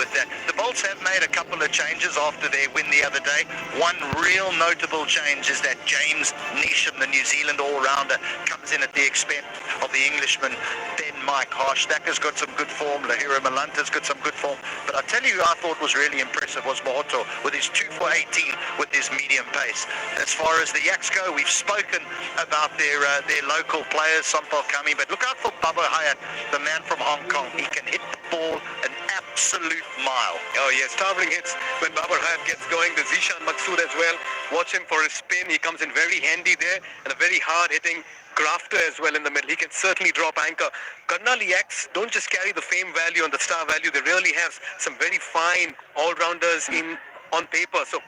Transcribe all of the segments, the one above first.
with that. The Bolts have made a couple of changes after their win the other day. One real notable change is that James Neesham, the New Zealand all-rounder, comes in at the expense of the Englishman, then Mike Harshtacker's got some good form, Lahira Malanta's got some good form, but I tell you who I thought was really impressive was Mohoto with his 2 for 18 with his medium pace. As far as the Yaks go, we've spoken about their local players, Sampal Kami, but look out for Baba Hayat, the man from Hong Kong. He can hit the ball an absolute mile. Oh yes, towering hits when Babar Hayat gets going. The Zishan Maqsood as well. Watch him for his spin. He comes in very handy there, and a very hard-hitting grafter as well in the middle. He can certainly drop anchor. Karnali Yaks don't just carry the fame value and the star value. They really have some very fine all-rounders on paper. So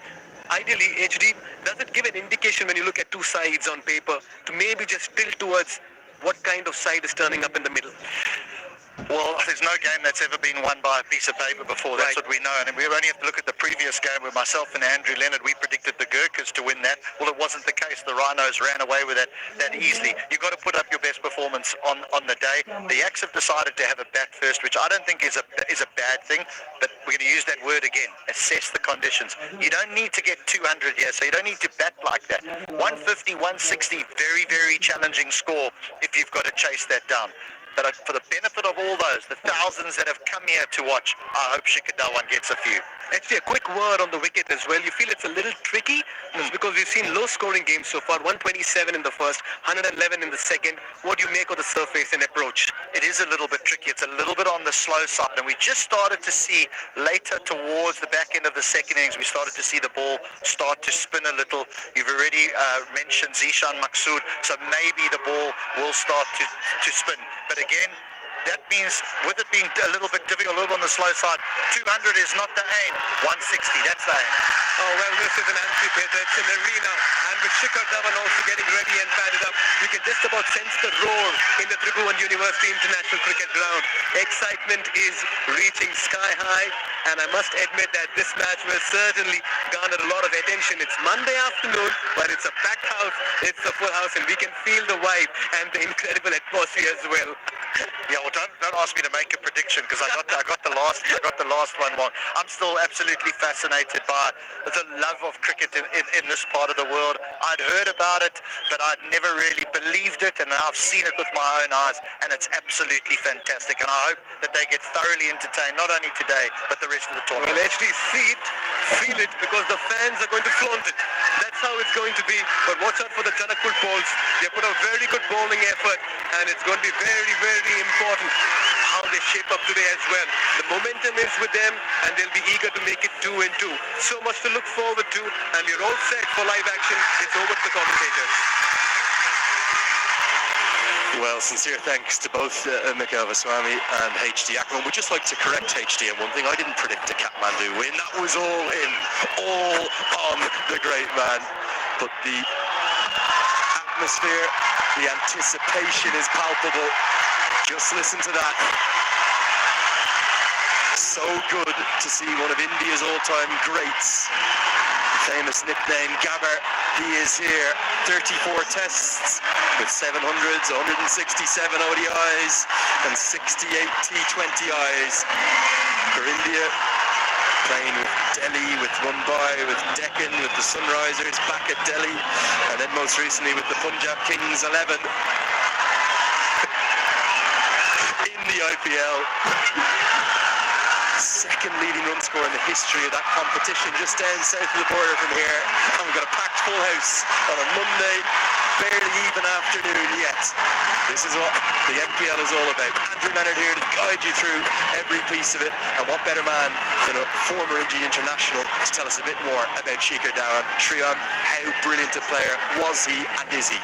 ideally, HD, does it give an indication when you look at two sides on paper to maybe just tilt towards what kind of side is turning up in the middle? Well, there's no game that's ever been won by a piece of paper before. That's right. What we know. And we only have to look at the previous game where myself and Andrew Leonard, we predicted the Gurkhas to win that. Well, it wasn't the case. The Rhinos ran away with it that easily. You've got to put up your best performance on the day. The Yaks have decided to have a bat first, which I don't think is a bad thing, but we're going to use that word again. Assess the conditions. You don't need to get 200 here, so you don't need to bat like that. 150, 160, very, very challenging score if you've got to chase that down. But for the benefit of all those, the thousands that have come here to watch, I hope Shikhar Dhawan gets a few. Actually, a quick word on the wicket as well. You feel it's a little tricky? It's because we've seen low-scoring games so far. 127 in the first, 111 in the second. What do you make of the surface and approach? It is a little bit tricky. It's a little bit on the slow side. And we just started to see later towards the back end of the second innings, we started to see the ball start to spin a little. You've already mentioned Zishan Maqsood, so maybe the ball will start to spin. But again, that means with it being a little bit difficult, a little on the slow side, 200 is not the aim. 160, that's the aim. Oh, well, this is an amphitheater. It's an arena. And with Shikhar Dhawan also getting ready and padded up, you can just about sense the roar in the Tribhuvan University International Cricket Ground. Excitement is reaching sky high. And I must admit that this match will certainly garner a lot of attention. It's Monday afternoon, but it's a packed house. It's a full house, and we can feel the vibe and the incredible atmosphere as well. Yeah, well, don't ask me to make a prediction because I got the last one wrong. I'm still absolutely fascinated by the love of cricket in this part of the world. I'd heard about it, but I'd never really believed it, and I've seen it with my own eyes, and it's absolutely fantastic. And I hope that they get thoroughly entertained, not only today, but the rest of the tournament. Well, actually see it, feel it, because the fans are going to flaunt it. That's how it's going to be. But watch out for the Janakpur Bolts. They put a very good bowling effort, and it's going to be very, very important how they shape up today as well. The momentum is with them, and they'll be eager to make it 2-2. So much to look forward to, and we're all set for live action. It's over to the commentators. Well, sincere thanks to both Mikhail Vaswamy and HD Ackerman. We'd just like to correct HD on one thing. I didn't predict a Kathmandu win. That was all him, all on the great man. But the atmosphere, the anticipation is palpable. Just listen to that. So good to see one of India's all-time greats. Famous nickname Gabbar, he is here. 34 tests with 700s, 167 ODIs and 68 T20Is for India. Playing with Delhi, with Mumbai, with Deccan, with the Sunrisers, back at Delhi, and then most recently with the Punjab Kings 11 in the IPL. Second leading run scorer in the history of that competition, just down south of the border from here. And we've got a packed full house on a Monday, barely even afternoon yet. This is what the MPL is all about. Andrew Leonard here to guide you through every piece of it. And what better man than a former Indian international to tell us a bit more about Shikhar Dhawan. Shriyam, how brilliant a player was he and is he?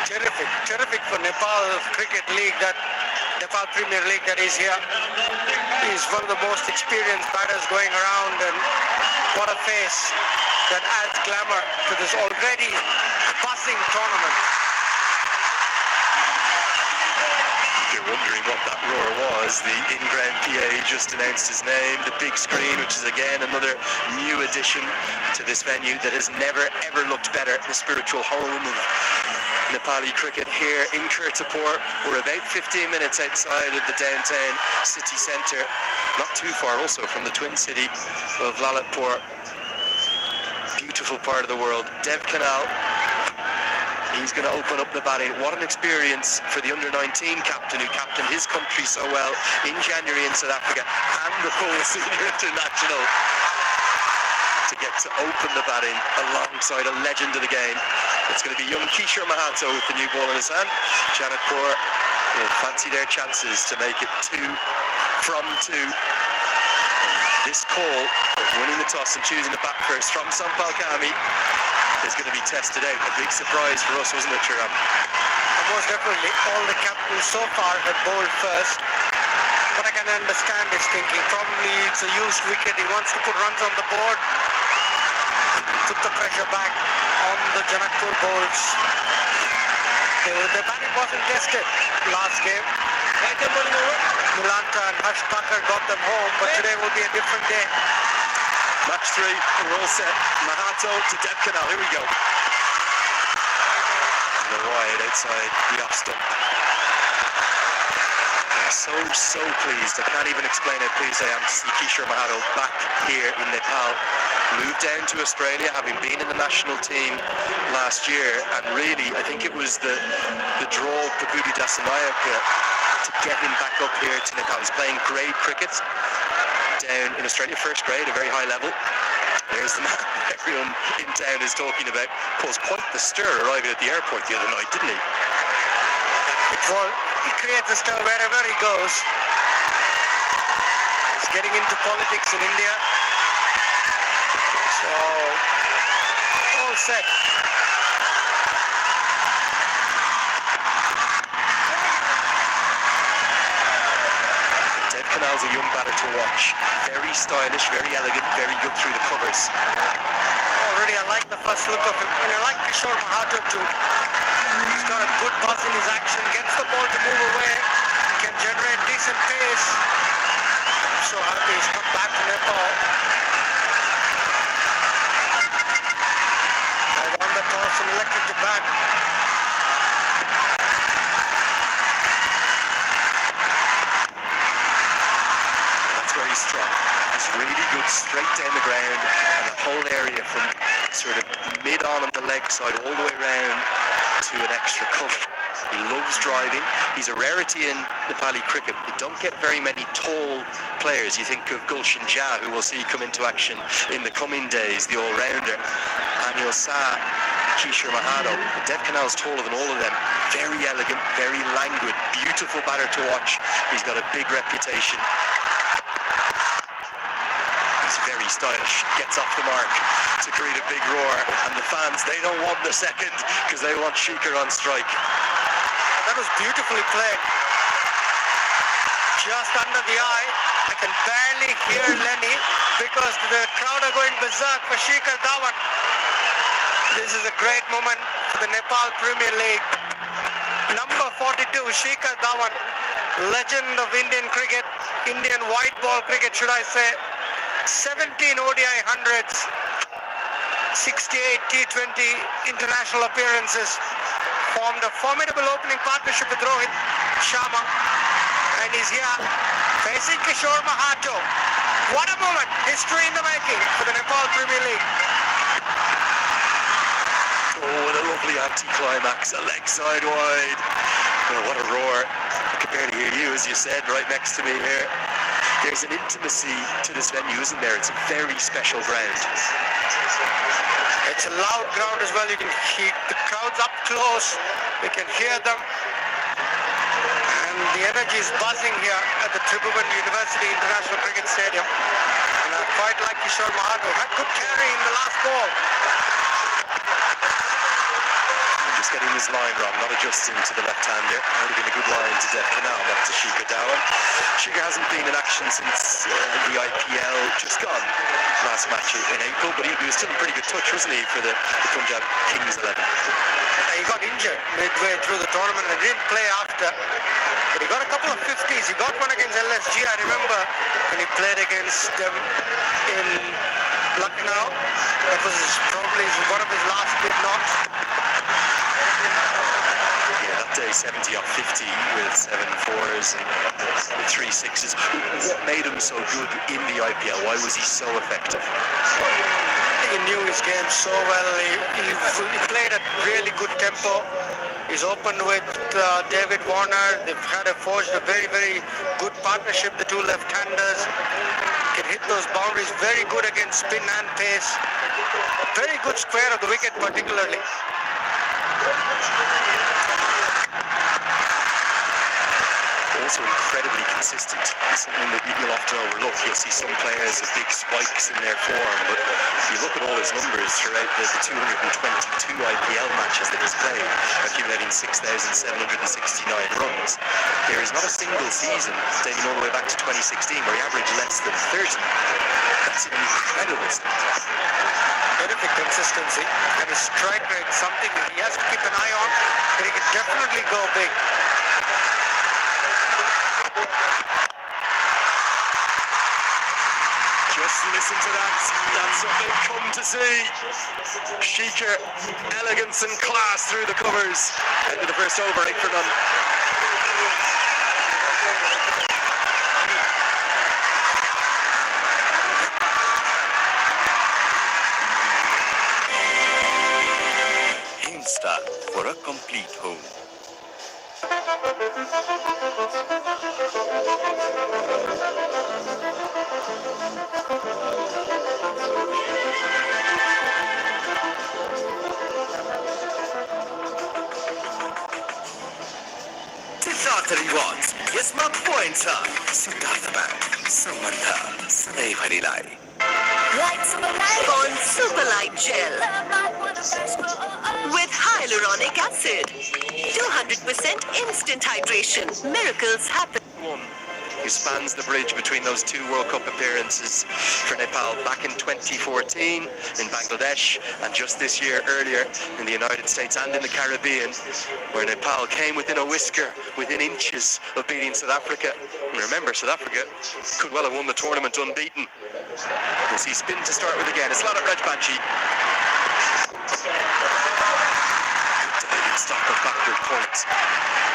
Terrific for Nepal Cricket League, that Nepal Premier League that is here. He's one of the most experienced batters going around, and what a face that adds glamour to this already buzzing tournament. If you're wondering what that roar was, the in-ground PA just announced his name. The big screen, which is again another new addition to this venue that has never ever looked better. The spiritual home of Nepali cricket here in Kirtipur. We're about 15 minutes outside of the downtown city centre, not too far also from the twin city of Lalitpur. Beautiful part of the world. Dev Kanal, he's going to open up the batting. What an experience for the under-19 captain who captained his country so well in January in South Africa and the full senior international, to get to open the batting alongside a legend of the game. It's going to be young Kishore Mahato with the new ball in his hand. Janakpur will fancy their chances to make it 2 from 2. This call, winning the toss and choosing the bat first from Sampal Kami, is going to be tested out. A big surprise for us, wasn't it, Chiram? Most definitely. All the captains so far have bowled first. What I can understand is thinking probably it's a used wicket. He wants to put runs on the board, put the pressure back on the Janakpur bowls. The batting wasn't tested last game. Mulanta and Harsh Thakur got them home, but today will be a different day. Match 3, we're all set. Mahato to Dev Kanal, here we go. The wide outside the off stump. So pleased. I can't even explain how pleased I am to see Kishore Mahato back here in Nepal. Moved down to Australia, having been in the national team last year, and really I think it was the draw of Prabhuti Dasanayake to get him back up here to Nepal. He's playing grade cricket down in Australia, first grade, a very high level. There's the man everyone in town is talking about. Caused quite the stir arriving at the airport the other night, didn't he? He creates a stir wherever he goes. He's getting into politics in India. So, all set. Dev Kanal's a young batter to watch. Very stylish, very elegant, very good through the covers. Already I like the first look of him, and I like Kishore Mahato too. He's got a good buzz in his action, gets the ball to move away, can generate decent pace. I'm so happy he's come back to Nepal. I won the toss and elected to bat. That's where he's strong. He's really good straight down the ground, and the whole area from sort of mid-on the leg side all the way round to an extra cover. He loves driving. He's a rarity in Nepali cricket. We don't get very many tall players. You think of Gulshan Jha, who we'll see come into action in the coming days, the all-rounder. Anil Shah, Kishore Mahato. Dev Kanal's taller than all of them. Very elegant, very languid, beautiful batter to watch. He's got a big reputation. He's very stylish, gets off the mark to create a big roar, and the fans, they don't want the second because they want Shikhar on strike. That was beautifully played. Just under the eye. I can barely hear Lenny because the crowd are going berserk for Shikhar Dhawan. This is a great moment for the Nepal Premier League. Number 42, Shikhar Dhawan, legend of Indian cricket, Indian white ball cricket should I say. 17 ODI hundreds, 68 T20 international appearances, formed a formidable opening partnership with Rohit Sharma, and he's here facing Kishore Mahato. What a moment, history in the making for the Nepal Premier League. Oh, what a lovely anti-climax, a leg side wide. Oh, what a roar. I can barely hear you, as you said, right next to me here. There's an intimacy to this venue, isn't there? It's a very special ground. It's a loud ground as well. You can hear the crowds up close. We can hear them. And the energy is buzzing here at the Tribhuvan University International Cricket Stadium. And I quite like Kishore Mahato. Had good carry in the last ball. Just getting his line wrong, not adjusting to the left-hander. Would have been a good line to Dev Kanal, not to Shikhar Dhawan. Shikhar hasn't been in action since the IPL just gone last match in April, but he was still in pretty good touch, wasn't he, for the Punjab Kings 11? He got injured midway through the tournament and didn't play after. But he got a couple of 50s. He got one against LSG, I remember, when he played against them in Lucknow. That was probably one of his last big knocks. day, 70 off 50 with 7 4s and with 3 6s. What made him so good in the IPL? Why was he so effective? He knew his game so well. He played at really good tempo. He's opened with David Warner. They've forged a very, very good partnership, the two left-handers. Can hit those boundaries, very good against spin and pace. Very good square of the wicket particularly. Also incredibly consistent. It's something that you'll often overlook. You'll see some players with big spikes in their form, but if you look at all his numbers throughout the 222 IPL matches that he's played, accumulating 6,769 runs, there is not a single season dating all the way back to 2016 where he averaged less than 30. That's an incredible stat. Terrific consistency, and his strike rate, something that he has to keep an eye on, but he can definitely go big. Just listen to that. That's what they've come to see. Sheikher, elegance and class through the covers. End of the first over, 8 for none. Insta for a complete home. Siddhartha Rewards. यसमा point छ Siddharth bank सम्बन्ध सधैँभरि लाई Like Superlight on Superlight Gel with hyaluronic acid. 200% instant hydration. Miracles happen. Who spans the bridge between those 2 World Cup appearances for Nepal back in 2014 in Bangladesh and just this year earlier in the United States and in the Caribbean, where Nepal came within a whisker, within inches of beating South Africa. And remember, South Africa could well have won the tournament unbeaten. We'll see spin to start with again. It's Lana Rajbanshi. Stop at backward point.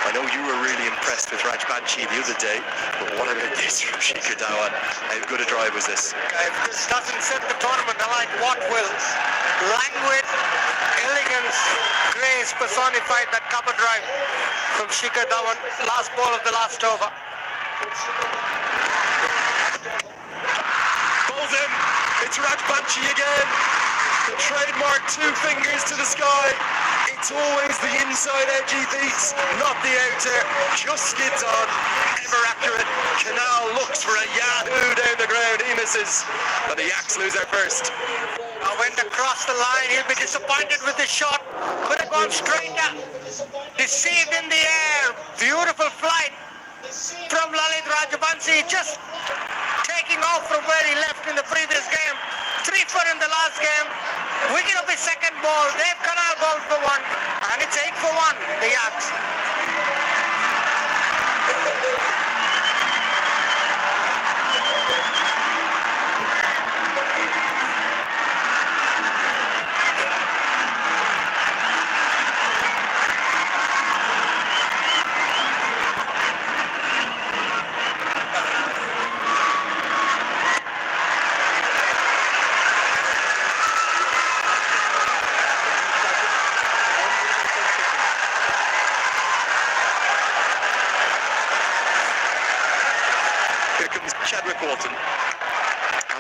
I know you were really impressed with Rajbanshi the other day, but what about this from Shikhar Dhawan? How good a drive was this? If this doesn't set the tournament, I like what will. Languid, elegance, grace personified, that cover drive from Shikhar Dhawan. Last ball of the last over. Bowls in. It's Rajbanshi again. The trademark 2 fingers to the sky. It's always the inside edge he beats, not the outer. Just skids on, ever accurate. Canal looks for a yahoo down the ground. He misses, but the Yaks lose their first. Went across the line. He'll be disappointed with the shot. Could have gone straighter. Deceived in the air. Beautiful flight from Lalit Rajbanshi. Just taking off from where he left in the previous game. 3 for in the last game. Wicket of his second ball. They've Karnali bowled for 1, and it's 8 for 1, the Yaks.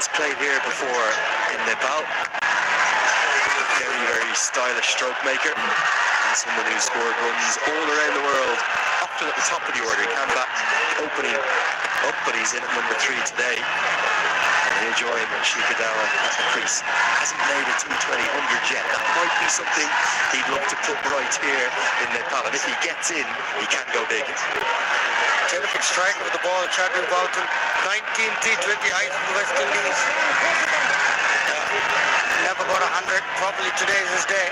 Has played here before in Nepal. Very, very stylish stroke maker and someone who's scored runs all around the world, often at the top of the order. He came back opening up, but he's in at number 3 today. And he'll join Shikhar Dhawan at the crease. Hasn't made a T20 100 yet. That might be something he'd love to put right here in Nepal. And if he gets in, he can go big. Terrific strike with the ball, Chadwick Boulton. 19 T20 height for the West Indies. Never got 100. Probably today is his day.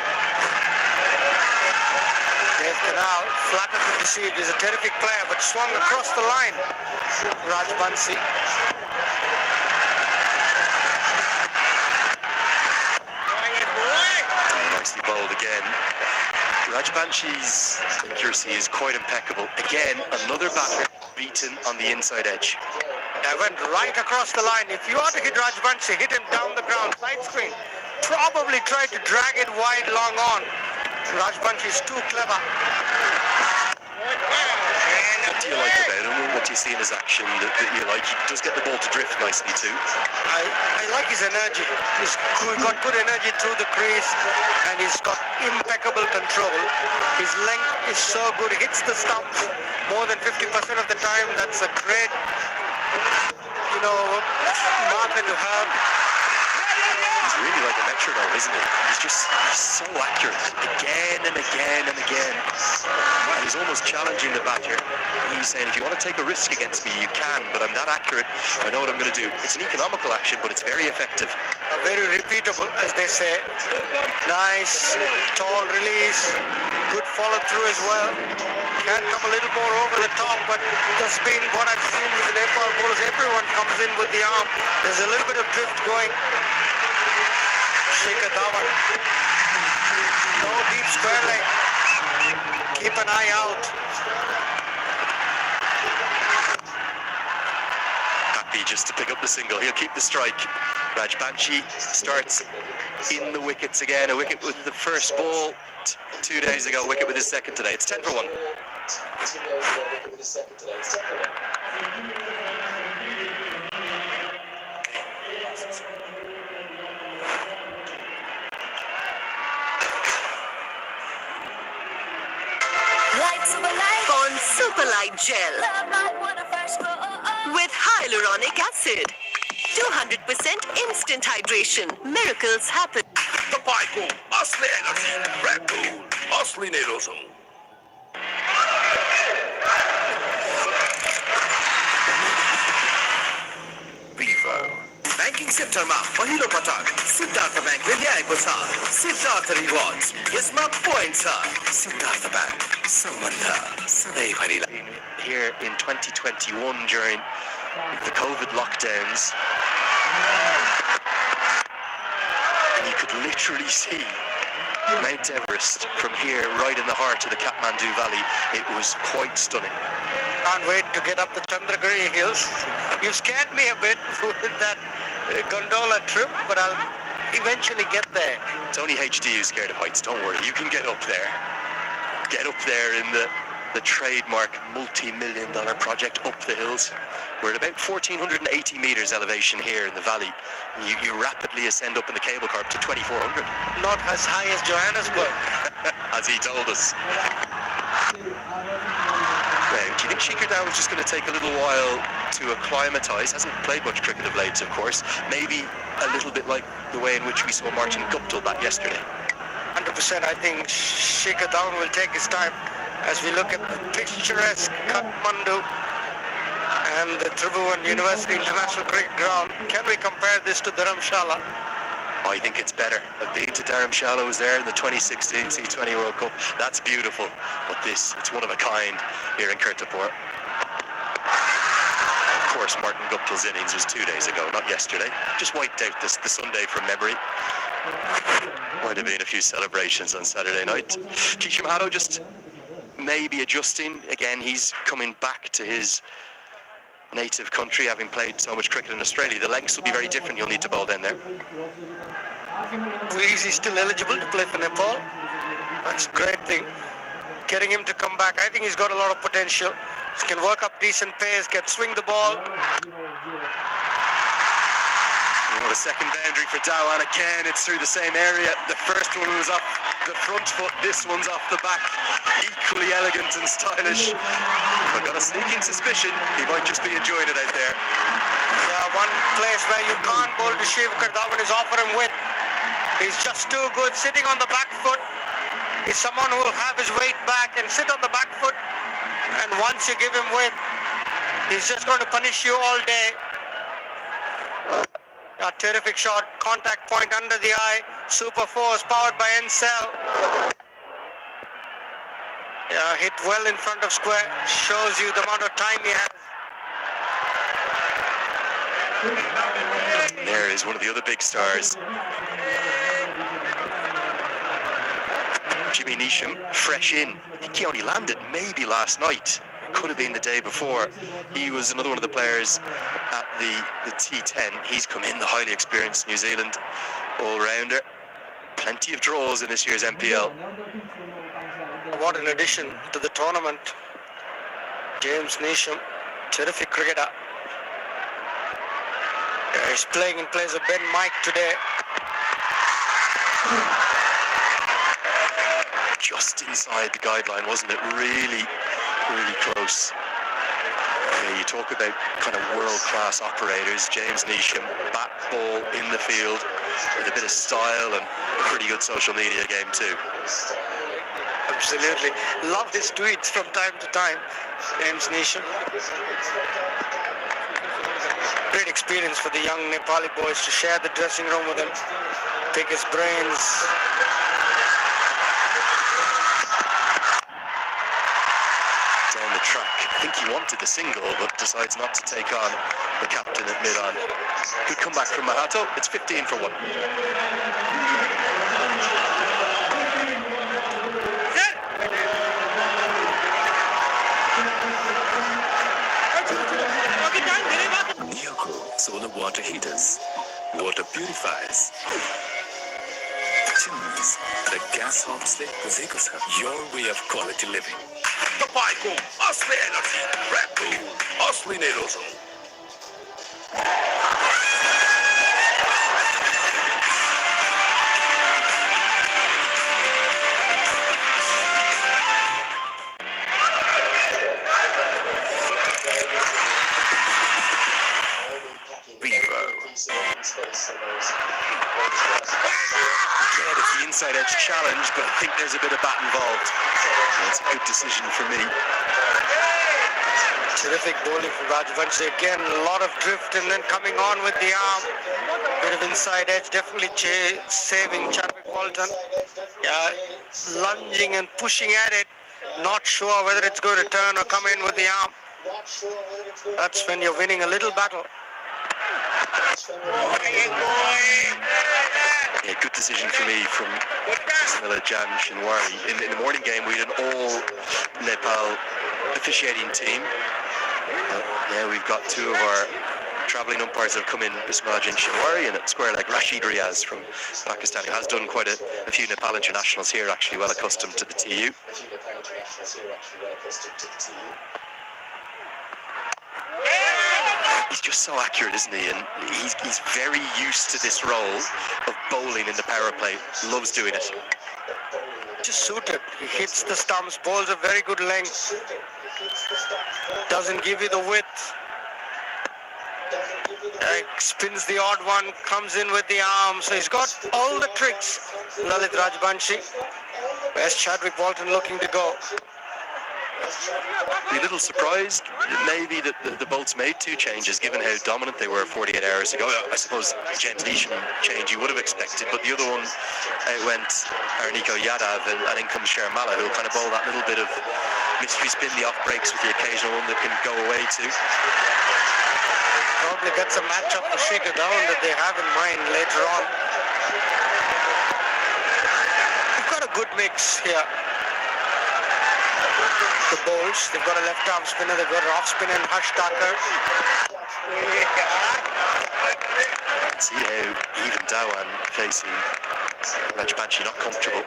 Dave Canal, flattered and deceived. He's a terrific player, but swung across the line. Rajbanshi. Nicely bowled again. Rajbanshi's accuracy is quite impeccable. Again, another batter beaten on the inside edge. I went right across the line. If you want to hit Rajbanshi, hit him down the ground, side screen. Probably try to drag it wide, long on. Rajbanshi is too clever. What do you like about him? What do you see in his action that you like? He does get the ball to drift nicely too. I like his energy. He's got good energy through the crease, and he's got impeccable control. His length is so good. He hits the stumps more than 50% of the time. That's a great, marker to have. He's really like a metronome, isn't he? He's so accurate again and again and again. And he's almost challenging the batter. He's saying, if you want to take a risk against me, you can, but I'm that accurate. I know what I'm going to do. It's an economical action, but it's very effective. Very repeatable, as they say. Nice, tall release. Good follow through as well. Can come a little more over the top, but that's been what I've seen with the Nepal bowlers. Everyone comes in with the arm. There's a little bit of drift going. Shikhar Dhawan. No deep square leg. Keep an eye out. Happy just to pick up the single. He'll keep the strike. Rajbanshi starts in the wickets again. A wicket with the first ball 2 days ago. A wicket with his second today. It's 10 for 1. On Superlight Gel with hyaluronic acid. 200% instant hydration. Miracles happen. Kapay ko, asli energy. Red Bull, asli nerozum. Vivo. Banking sector ma पहिलो पटक सिद्धार्थ ब्याङ्कले ल्याएको छ Siddharth rewards यसमा point छ Siddharth bank सम्बन्ध सधैँभरिलाई Here in 2021 during the COVID lockdowns, and you could literally see Mount Everest from here, right in the heart of the Kathmandu Valley. It was quite stunning. Can't wait to get up the Chandragiri hills. You scared me a bit with that gondola trip, but I'll eventually get there. It's only HD who's scared of heights. Don't worry, you can get up there. Get up there in the trademark multi-million-dollar project up the hills. We're at about 1,480 meters elevation here in the valley. You rapidly ascend up in the cable car up to 2,400. Not as high as Johannesburg. As he told us. Now, do you think Shikhar Dhawan was just going to take a little while to acclimatise? Hasn't played much cricket of late, of course. Maybe a little bit like the way in which we saw Martin Guptill bat yesterday. 100%. I think Shikhar Dhawan will take his time as we look at the picturesque Kathmandu and the Tribhuvan University International Cricket Ground. Can we compare this to Dharamshala? I think it's better. I've been to Dharamshala, was there in the 2016 T20 World Cup. That's beautiful. But this, it's one of a kind here in Kirtipur. Of course, Martin Guptill's innings was 2 days ago, not yesterday. Just wiped out the Sunday from memory. Might have been a few celebrations on Saturday night. Kishan Mahado just maybe adjusting. Again, he's coming back to his native country, having played so much cricket in Australia. The lengths will be very different. You'll need to bowl down there. Is he still eligible to play for Nepal? That's a great thing. Getting him to come back, I think he's got a lot of potential. He can work up decent pace, can swing the ball. The second boundary for Dhawan again. It's through the same area. The first one was off the front foot. This one's off the back. Equally elegant and stylish. I've got a sneaking suspicion he might just be enjoying it out there. Yeah, one place where you can't bowl to Shikhar Dhawan is offer him width. He's just too good. Sitting on the back foot. He's someone who will have his weight back and sit on the back foot. And once you give him width, he's just going to punish you all day. A terrific shot, contact point under the eye, super force powered by Encel. Yeah, hit well in front of square, shows you the amount of time he has. There is one of the other big stars. Jimmy Neesham, fresh in. I think he only landed maybe last night. Could have been the day before. He was another one of the players at the T10. He's come in, the highly experienced New Zealand all-rounder. Plenty of draws in this year's MPL. What an addition to the tournament. James Neesham, terrific cricketer. He's playing in place of Ben Mike today. Just inside the guideline, wasn't it? Really, really close. Yeah, you talk about kind of world-class operators. James Neesham, bat ball in the field with a bit of style and a pretty good social media game too. Absolutely. Love his tweets from time to time, James Neesham. Great experience for the young Nepali boys to share the dressing room with him, pick his brains. Down the track. I think he wanted the single, but decides not to take on the captain at mid-on. Good comeback from Mahato. It's 15 for 1. Solar water heaters, water purifiers, chimneys, the gas hobs your way of quality living. Tapaiku, Asli Energy, Red Bull, Asli Nerozo. Yeah, it's the inside edge challenge, but I think there's a bit of bat involved. That's a good decision for me. Terrific bowling from Rajvanshi. Again, a lot of drift and then coming on with the arm. Bit of inside edge, definitely saving Chadwick Walton. Yeah, lunging and pushing at it. Not sure whether it's going to turn or come in with the arm. That's when you're winning a little battle. Yeah, good decision for me from Bismillah Jan Shinwari. In the morning game, we had an all-Nepal officiating team. Yeah, we've got two of our travelling umpires have come in, Bismillah Jan Shinwari, and at square leg, Rashid Riaz from Pakistan, who has done quite a few Nepal internationals here, actually well accustomed to the TU. He's just so accurate, isn't he? And he's very used to this role of bowling in the power play. Loves doing it. Just suited. He hits the stumps, bowls a very good length. Doesn't give you the width. Spins the odd one, comes in with the arm. So he's got all the tricks. Lalit Rajbanshi. Where's Chadwick Walton looking to go? Be a little surprised maybe that the Bolts made two changes given how dominant they were 48 hours ago. I suppose James Neesham change you would have expected, but the other one went Arniko Yadav and in comes Sharmala, who'll kind of bowl that little bit of mystery spin, the off breaks with the occasional one that can go away too. Probably that's a matchup for Shikhar Dhawan that they have in mind later on. We've got a good mix here. The bowls, they've got a left arm spinner, they've got an off spinner and Hush Tucker. See how even Dhawan facing Rajbanshi not comfortable.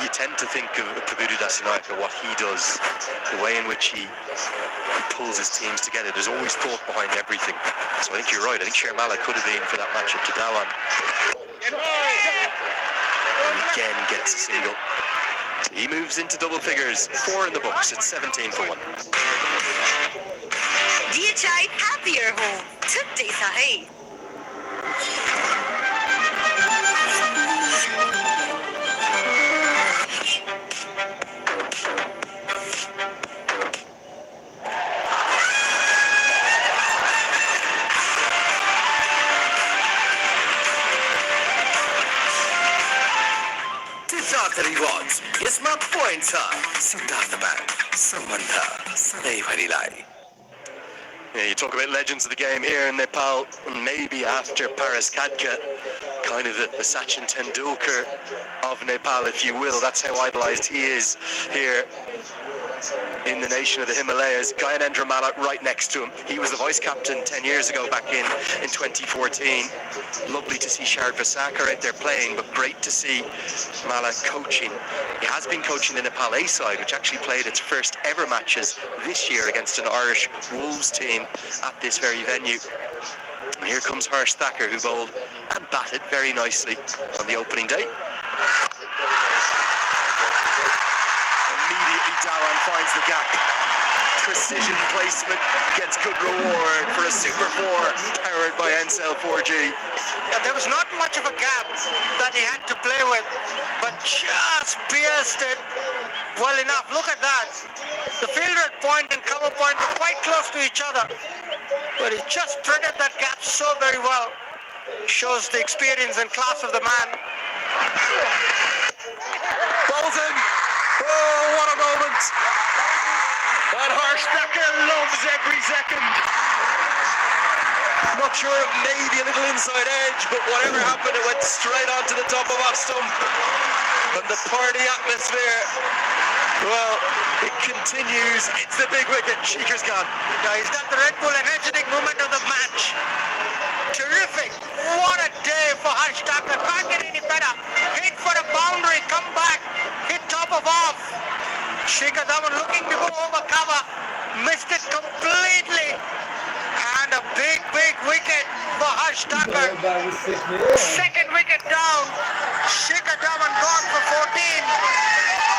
You tend to think of Prabhudu Dasanayake, what he does, the way in which he pulls his teams together. There's always thought behind everything. So I think you're right. I think Sharmala could have been for that matchup to Dhawan. And again gets a single. He moves into double figures. 4 in the books. It's 17 for 1. DHI Happier Home. Today sahi. Siddhartha rewards. Yasma points her. Siddhartha Bank. Sambandha. Sadai Bharilai. Yeah, you talk about legends of the game here in Nepal, maybe after Paras Kadka, kind of the Sachin Tendulkar of Nepal, if you will. That's how idolised he is here in the nation of the Himalayas. Gyanendra Mala right next to him. He was the vice captain 10 years ago back in 2014. Lovely to see Shard Vasakar out there playing, but great to see Mala coaching. He has been coaching the Nepal A side, which actually played its first ever matches this year against an Irish Wolves team at this very venue. And here comes Harsh Thakur, who bowled and batted very nicely on the opening day. Immediately Dhawan finds the gap. Precision placement gets good reward for a Super 4 powered by Ncell 4G. Yeah, there was not much of a gap that he had to play with, but just pierced it well enough. Look at that. The fielder at point and cover point were quite close to each other, but he just threaded that gap so very well. Shows the experience and class of the man. Bolton! Oh, what a moment! And Harsh Thakur loves every second. Not sure, maybe a little inside edge, but whatever happened, it went straight onto the top of off stump. And the party atmosphere, well, it continues. It's the big wicket. Shikar's gone. Yeah, he's got the Red Bull energetic moment of the match. Terrific. What a day for Harsh Thakur. Can't get any better. Hit for a boundary, come back, hit top of off. Shikhar Dhawan looking to go over cover, missed it completely. And a big wicket for Harsh Thakur. Second wicket down. Shikhar Dhawan gone for 14.